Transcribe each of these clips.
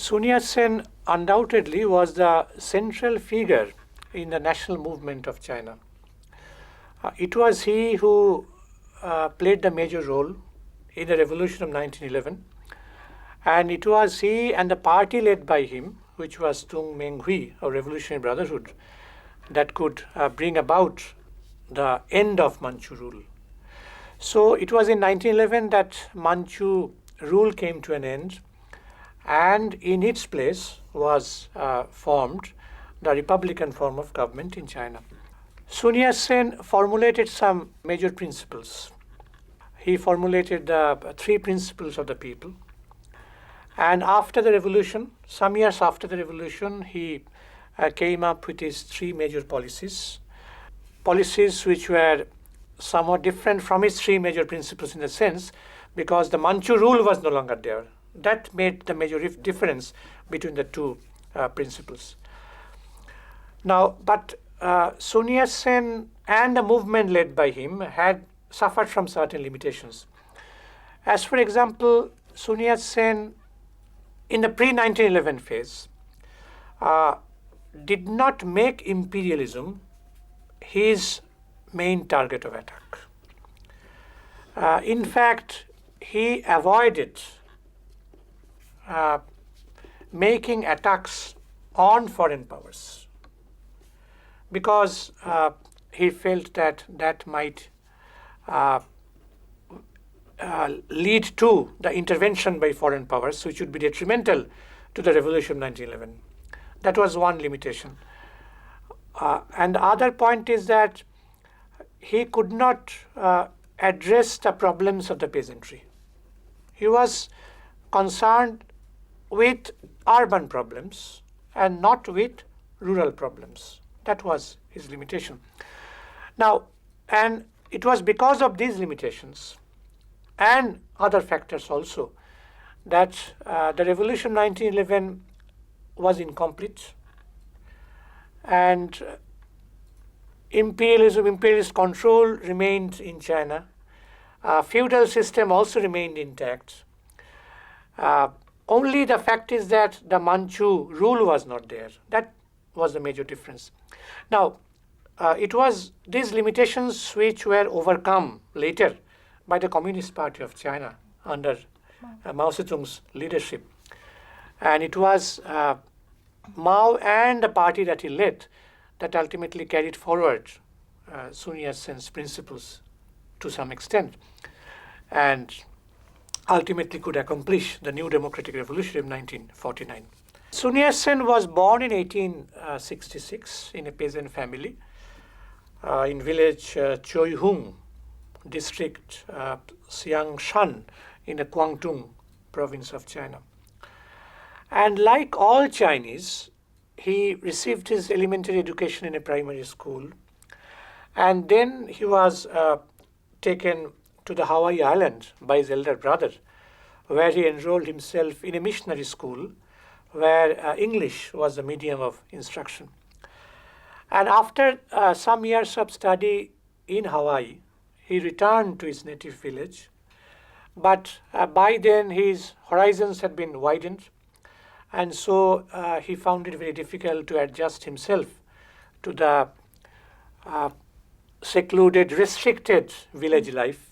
Sun Yat-sen undoubtedly was the central figure in the national movement of China. It was he who played the major role in the revolution of 1911, and it was he and the party led by him, which was Tung Meng Hui, or Revolutionary Brotherhood, that could bring about the end of Manchu rule. So it was in 1911 that Manchu rule came to an end, and in its place was formed the republican form of government in China. Sun Yat-sen formulated some major principles. He formulated the three principles of the people. And after the revolution, some years after the revolution, he came up with his three major policies which were somewhat different from his three major principles in the sense because the Manchu rule was no longer there. That made the major difference between the two principles. Now, but Sun Yat-sen and the movement led by him had suffered from certain limitations. As for example, Sun Yat-sen in the pre-1911 phase did not make imperialism his main target of attack. In fact, he avoided making attacks on foreign powers because he felt that that might lead to the intervention by foreign powers, which would be detrimental to the revolution of 1911. That was one limitation. And the other point is that he could not address the problems of the peasantry. He was concerned with urban problems and not with rural problems. That was his limitation. Now, and it was because of these limitations and other factors also that the revolution of 1911 was incomplete, and imperialist control remained in China. Feudal system also remained intact. Only the fact is that the Manchu rule was not there. That was the major difference. Now, it was these limitations which were overcome later by the Communist Party of China under Mao Zedong's leadership. And it was Mao and the party that he led that ultimately carried forward Sun Yat-sen's principles to some extent and ultimately could accomplish the new democratic revolution of 1949. Sun Yat-sen was born in 1866 in a peasant family in village Choihung, district Xiangshan in the Guangdong province of China. And like all Chinese, he received his elementary education in a primary school, and then he was taken to the Hawaii Island by his elder brother, where he enrolled himself in a missionary school where English was the medium of instruction. And after some years of study in Hawaii, he returned to his native village, but by then his horizons had been widened, and so he found it very difficult to adjust himself to the secluded, restricted village life.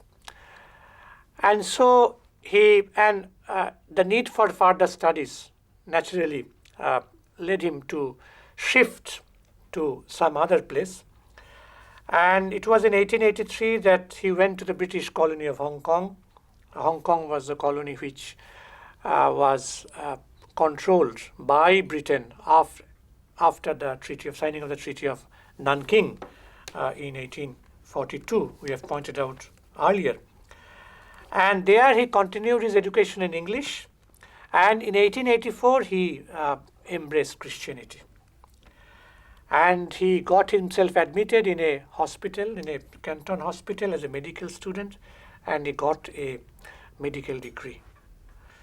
And so the need for further studies naturally led him to shift to some other place. And it was in 1883 that he went to the British colony of Hong Kong. Hong Kong was a colony which was controlled by Britain after the signing of the Treaty of Nanking in 1842, we have pointed out earlier. And there he continued his education in English, and in 1884 he embraced Christianity. And he got himself admitted in a hospital, in a Canton hospital as a medical student, and he got a medical degree.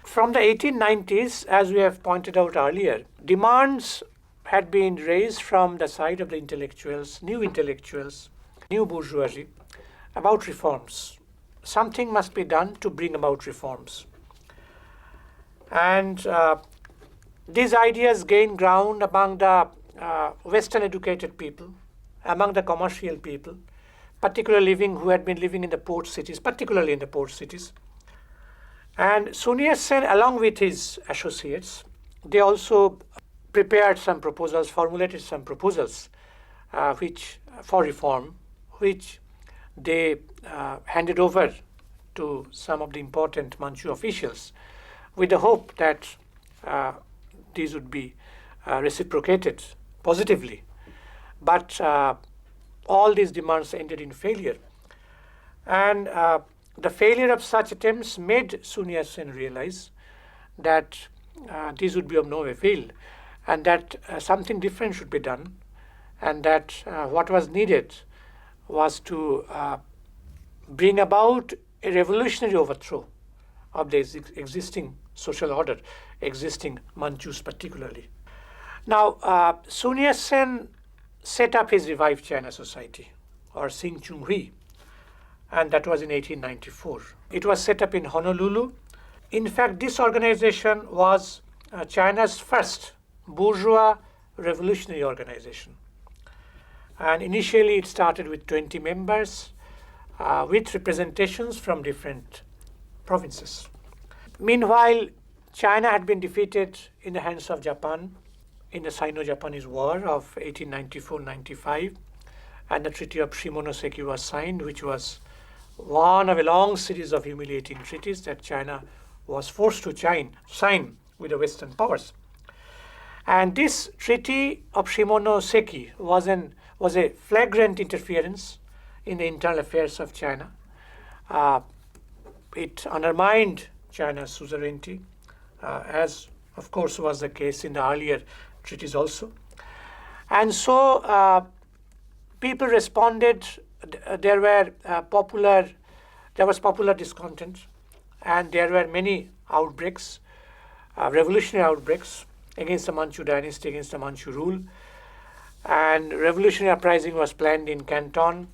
From the 1890s, as we have pointed out earlier, demands had been raised from the side of the intellectuals, new bourgeoisie, about reforms. Something must be done to bring about reforms. And these ideas gained ground among the Western educated people, among the commercial people, particularly who had been living in the port cities, particularly in the port cities. And Sun Yat-sen, along with his associates, they also prepared some proposals, formulated some proposals for reform, which they handed over to some of the important Manchu officials with the hope that these would be reciprocated positively. But all these demands ended in failure. And the failure of such attempts made Sun Yat-sen realize that these would be of no avail, and that something different should be done, and that what was needed was to bring about a revolutionary overthrow of the existing social order, existing Manchus particularly. Now, Sun Yat-sen set up his revived China Society, or Tung Meng Hui, and that was in 1894. It was set up in Honolulu. In fact, this organization was China's first bourgeois revolutionary organization. And initially it started with 20 members with representations from different provinces. Meanwhile, China had been defeated in the hands of Japan in the Sino-Japanese War of 1894-95, and the Treaty of Shimonoseki was signed, which was one of a long series of humiliating treaties that China was forced to sign with the Western powers. And this Treaty of Shimonoseki was a flagrant interference in the internal affairs of China. It undermined China's sovereignty, as of course was the case in the earlier treaties also. And so people responded. There was popular discontent, and there were many outbreaks, revolutionary outbreaks against the Manchu dynasty, against the Manchu rule. And revolutionary uprising was planned in Canton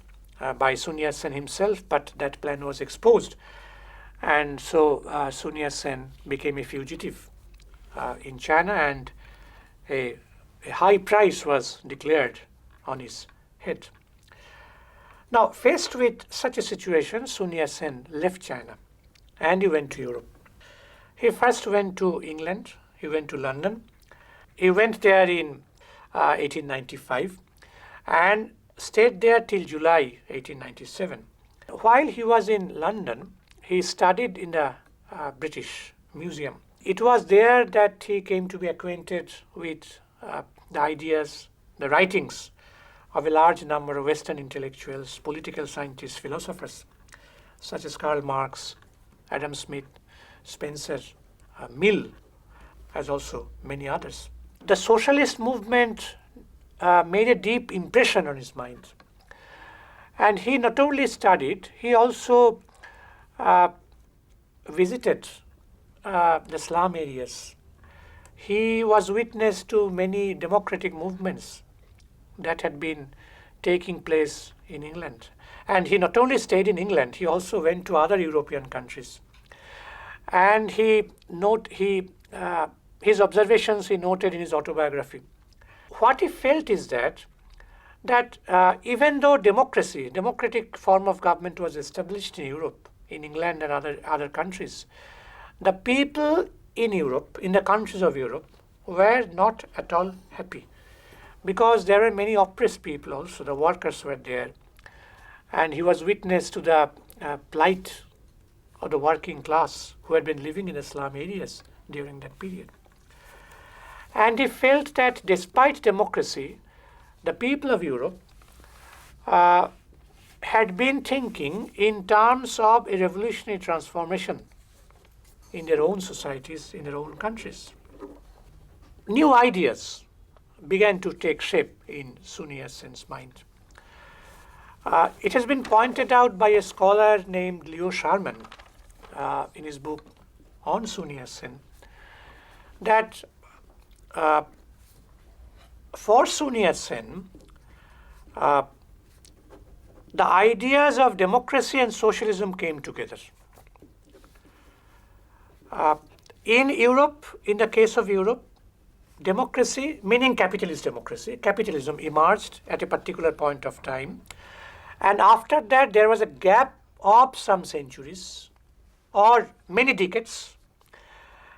by Sun Yat-sen himself, but that plan was exposed. And so Sun Yat-sen became a fugitive in China, and a high price was declared on his head. Now, faced with such a situation, Sun Yat-sen left China and he went to Europe. He first went to England, he went to London. He went there in 1895 and stayed there till July 1897. While he was in London, he studied in the British Museum. It was there that he came to be acquainted with the ideas, the writings of a large number of Western intellectuals, political scientists, philosophers, such as Karl Marx, Adam Smith, Spencer, Mill, as also many others. The socialist movement made a deep impression on his mind. And he not only studied, he also visited the slum areas. He was witness to many democratic movements that had been taking place in England. And he not only stayed in England, he also went to other European countries. And his observations he noted in his autobiography. What he felt is that even though democratic form of government was established in Europe, in England and other countries, the people in Europe, in the countries of Europe, were not at all happy, because there were many oppressed people also. The workers were there, and he was witness to the plight of the working class who had been living in the slum areas during that period. And he felt that despite democracy, the people of Europe had been thinking in terms of a revolutionary transformation in their own societies, in their own countries. New ideas began to take shape in Sun Yat-sen's mind. It has been pointed out by a scholar named Leo Sharman in his book on Sun Yat-sen that for Sun Yat-sen, the ideas of democracy and socialism came together. In Europe, in the case of Europe, democracy, meaning capitalist democracy, capitalism emerged at a particular point of time. And after that, there was a gap of some centuries or many decades.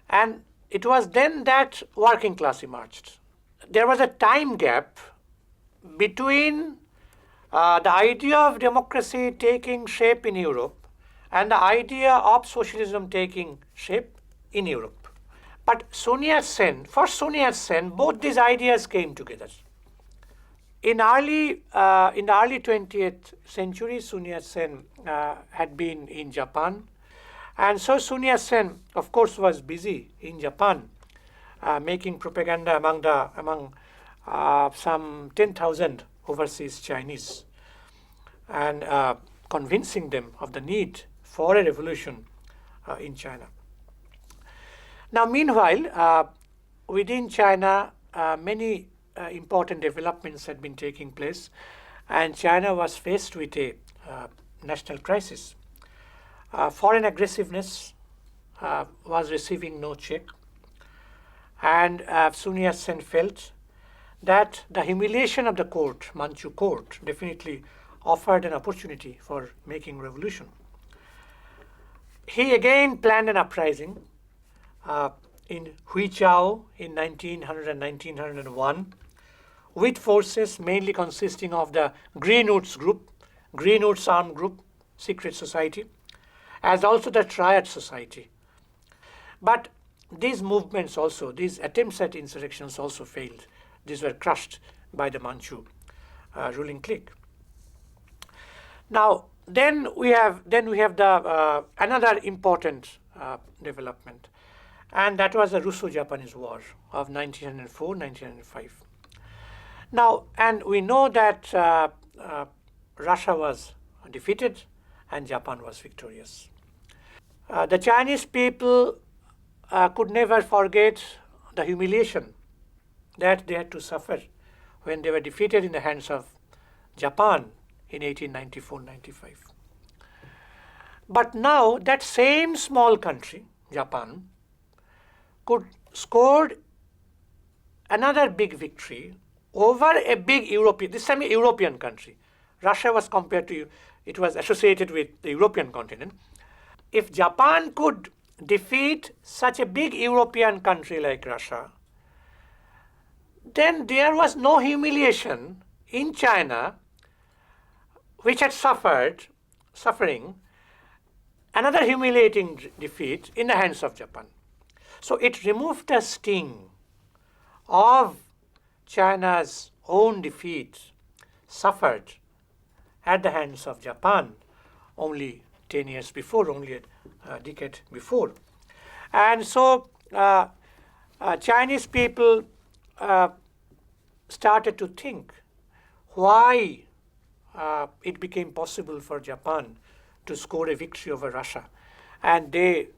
And it was then that working class emerged. There was a time gap between the idea of democracy taking shape in Europe and the idea of socialism taking shape in Europe. But Sun Yat-sen, for Sun Yat-sen, both these ideas came together. In the early 20th century, Sun Yat-sen had been in Japan. And so Sun Yat-sen, of course, was busy in Japan, making propaganda among some 10,000 overseas Chinese and convincing them of the need for a revolution in China. Now, meanwhile, within China, many important developments had been taking place, and China was faced with a national crisis. Foreign aggressiveness was receiving no check, and Sun Yat-sen felt that the humiliation of the court, Manchu court, definitely offered an opportunity for making revolution. He again planned an uprising in Huichao in 1900 and 1901, with forces mainly consisting of the Greenwoods group, Greenwoods armed group, secret society, as also the Triad Society. But these movements also, these attempts at insurrections also failed. These were crushed by the Manchu ruling clique. Now, then we have the another important development, and that was the Russo-Japanese War of 1904-1905. Now, and we know that Russia was defeated and Japan was victorious. The Chinese people could never forget the humiliation that they had to suffer when they were defeated in the hands of Japan in 1894-95. But now that same small country, Japan, could score another big victory over a big European, this time a European country. Russia was compared to, it was associated with the European continent. If Japan could defeat such a big European country like Russia, then there was no humiliation in China, which had suffering another humiliating defeat in the hands of Japan. So it removed the sting of China's own defeat suffered at the hands of Japan only 10 years before, only a decade before. And so Chinese people started to think why it became possible for Japan to score a victory over Russia. And they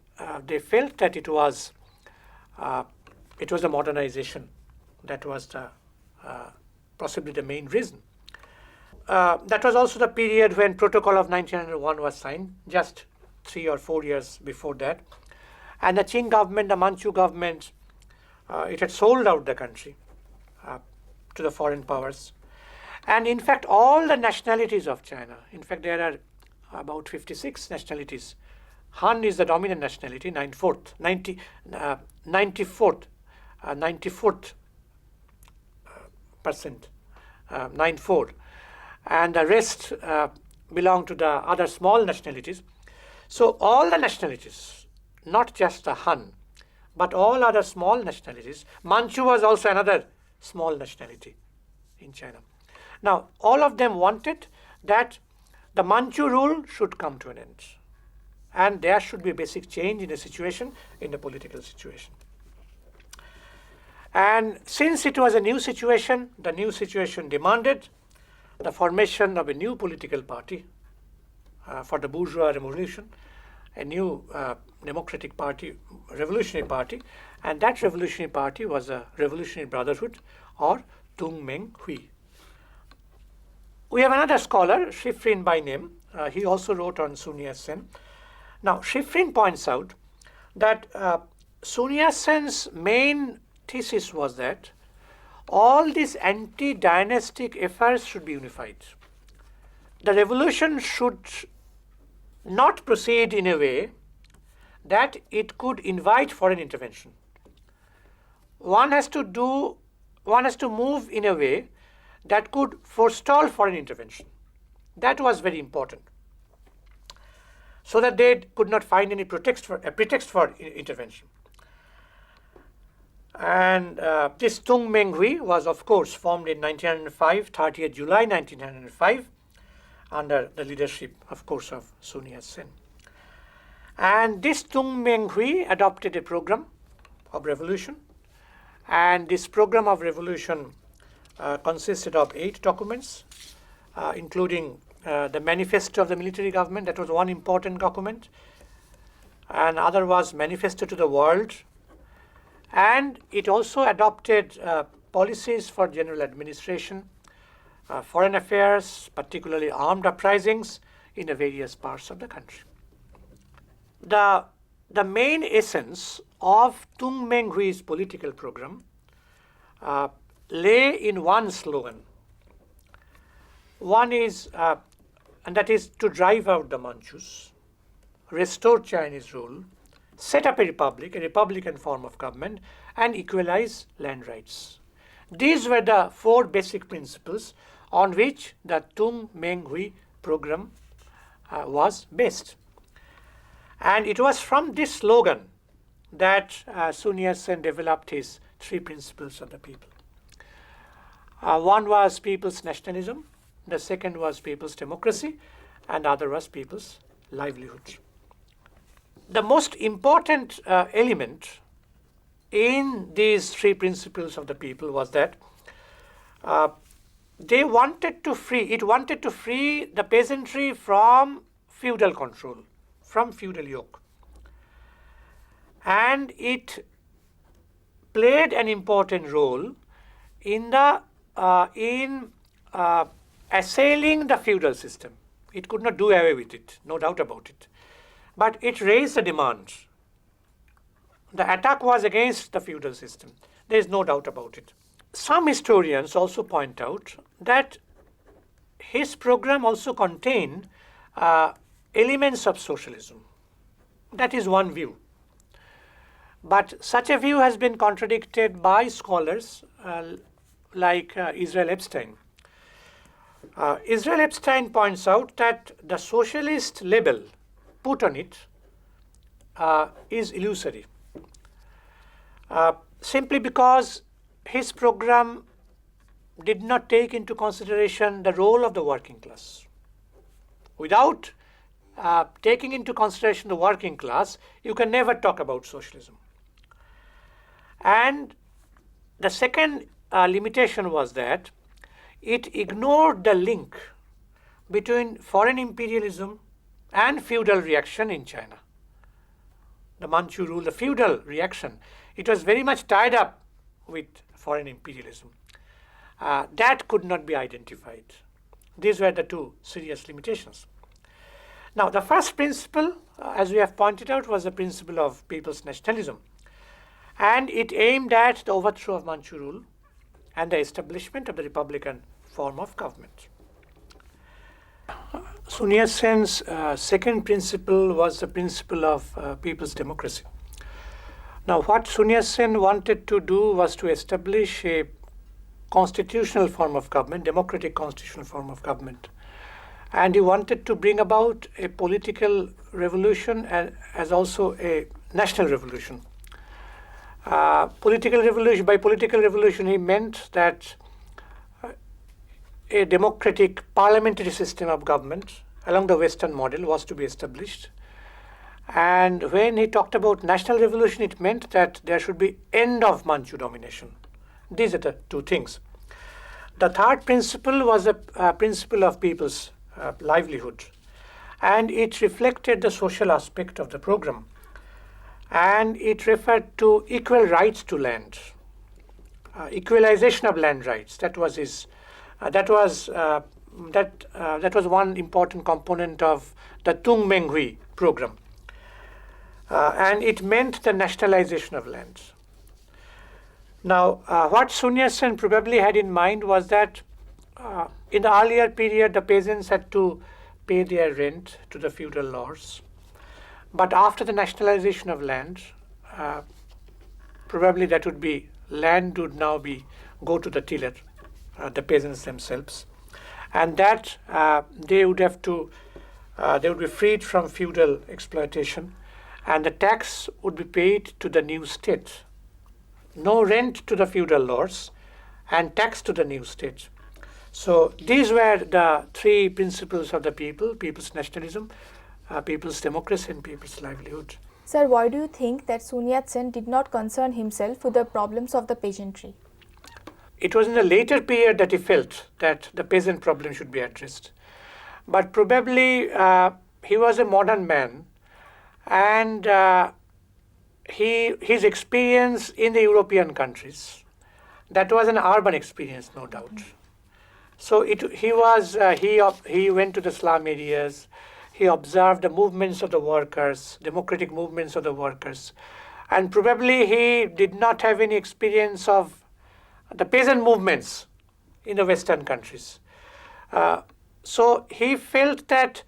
felt that it was a modernization that was possibly the main reason. That was also the period when Protocol of 1901 was signed, just 3 or 4 years before that. And the Qing government, the Manchu government, it had sold out the country to the foreign powers. And in fact, all the nationalities of China, in fact, there are about 56 nationalities. Han is the dominant nationality, 94th percent, 94, and the rest belong to the other small nationalities. So all the nationalities, not just the Han, but all other small nationalities. Manchu was also another small nationality in China. Now, all of them wanted that the Manchu rule should come to an end, and there should be a basic change in the situation, in the political situation. And since it was a new situation, the new situation demanded the formation of a new political party for the bourgeois revolution, a new democratic party, revolutionary party, and that revolutionary party was a Revolutionary Brotherhood, or Tung Meng Hui. We have another scholar, Schifrin by name. He also wrote on Sun Yat-sen. Now, Schifrin points out that Sun Yat-sen's main thesis was that all these anti-dynastic efforts should be unified. The revolution should not proceed in a way that it could invite foreign intervention. One has to move in a way that could forestall foreign intervention. That was very important, so that they could not find any pretext for intervention. And this Tung Meng Hui was, of course, formed in 1905, 30th July 1905, under the leadership, of course, of Sun Yat-sen. And this Tung Meng Hui adopted a program of revolution, and this program of revolution consisted of 8 documents, including the manifesto of the military government. That was one important document. And other was manifesto to the world. And it also adopted policies for general administration, foreign affairs, particularly armed uprisings in the various parts of the country. The main essence of Tung Meng Hui's political program lay in one slogan. One is, and that is to drive out the Manchus, restore Chinese rule, set up a republican form of government, and equalize land rights. These were the 4 basic principles on which the Tung Meng Hui program was based. And it was from this slogan that Sun Yat-sen developed his 3 principles of the people. One was people's nationalism, the second was people's democracy, and the other was people's livelihood. The most important element in these 3 principles of the people was that it wanted to free the peasantry from feudal control, from feudal yoke. And it played an important role in assailing the feudal system. It could not do away with it, no doubt about it. But it raised the demand. The attack was against the feudal system. There is no doubt about it. Some historians also point out that his program also contained elements of socialism. That is one view. But such a view has been contradicted by scholars like Israel Epstein. Israel Epstein points out that the socialist label put on it is illusory, simply because his program did not take into consideration the role of the working class. Without taking into consideration the working class, you can never talk about socialism. And the second limitation was that it ignored the link between foreign imperialism and feudal reaction in China. The Manchu rule, the feudal reaction, it was very much tied up with foreign imperialism. That could not be identified. These were the 2 serious limitations. Now, the first principle, as we have pointed out, was the principle of people's nationalism. And it aimed at the overthrow of Manchu rule and the establishment of the republican form of government. Sun Yat-sen's second principle was the principle of people's democracy. Now, what Sun Yat-sen wanted to do was to establish a constitutional form of government, democratic constitutional form of government. And he wanted to bring about a political revolution as also a national revolution. By political revolution, he meant that a democratic parliamentary system of government along the Western model was to be established. And when he talked about national revolution, it meant that there should be end of Manchu domination. These are the 2 things. The third principle was the principle of people's livelihood. And it reflected the social aspect of the program. And it referred to equal rights to land, equalization of land rights. That was his. That was one important component of the Tung Meng Hui program, and it meant the nationalization of lands. Now, what Sun Yat-sen probably had in mind was that in the earlier period, the peasants had to pay their rent to the feudal lords. But after the nationalization of land, probably that would be land would now go to the tiller, the peasants themselves, and that they would be freed from feudal exploitation, and the tax would be paid to the new state. No rent to the feudal lords, and tax to the new state. So these were the three principles of the people's nationalism, people's democracy, and people's livelihood. Sir, why do you think that Sun Yat-sen did not concern himself with the problems of the peasantry? It was in the later period that he felt that the peasant problem should be addressed. But probably he was a modern man, and his experience in the European countries, that was an urban experience, no doubt. So he went to the slum areas. He observed the movements of the workers, democratic movements of the workers, and probably he did not have any experience of the peasant movements in the Western countries. So he felt that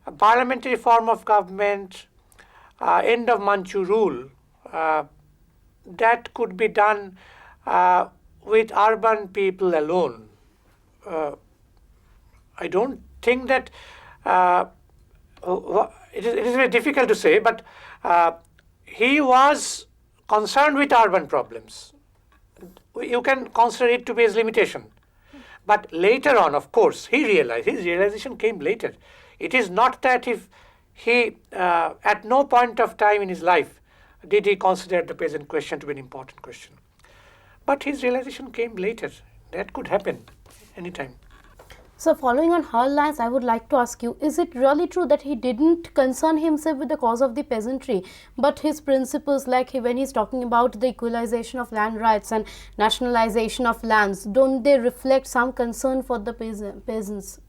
a parliamentary form of government, end of Manchu rule, that could be done with urban people alone. I don't think that it is very difficult to say, but he was concerned with urban problems. You can consider it to be his limitation. But later on, of course, his realization came later. It is not that if he, at no point of time in his life, did he consider the peasant question to be an important question. But his realization came later. That could happen anytime. So following on her lines, I would like to ask you, is it really true that he didn't concern himself with the cause of the peasantry, but his principles, like when he's talking about the equalization of land rights and nationalization of lands, don't they reflect some concern for the peasants?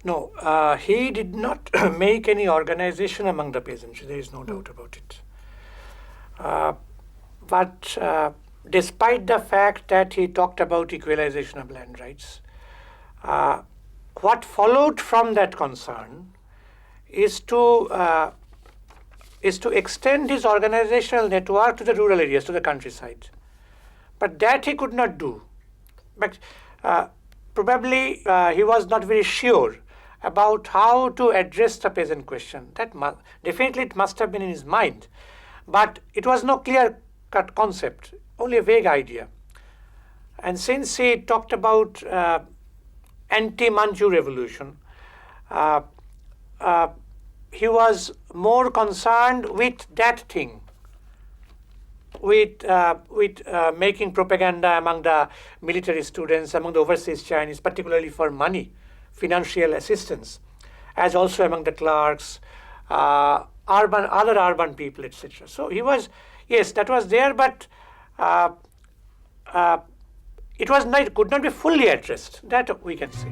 No, he did not make any organization among the peasantry. There is no doubt about it. But despite the fact that he talked about equalization of land rights, what followed from that concern is to extend his organizational network to the rural areas, to the countryside. But that he could not do. But probably he was not very sure about how to address the peasant question. Definitely it must have been in his mind, but it was no clear-cut concept, only a vague idea. And since he talked about anti-Manchu revolution, he was more concerned with that thing, with making propaganda among the military students, among the overseas Chinese, particularly for money, financial assistance, as also among the clerks, other urban people, etc. So he was, yes, that was there, but it could not be fully addressed. That we can say.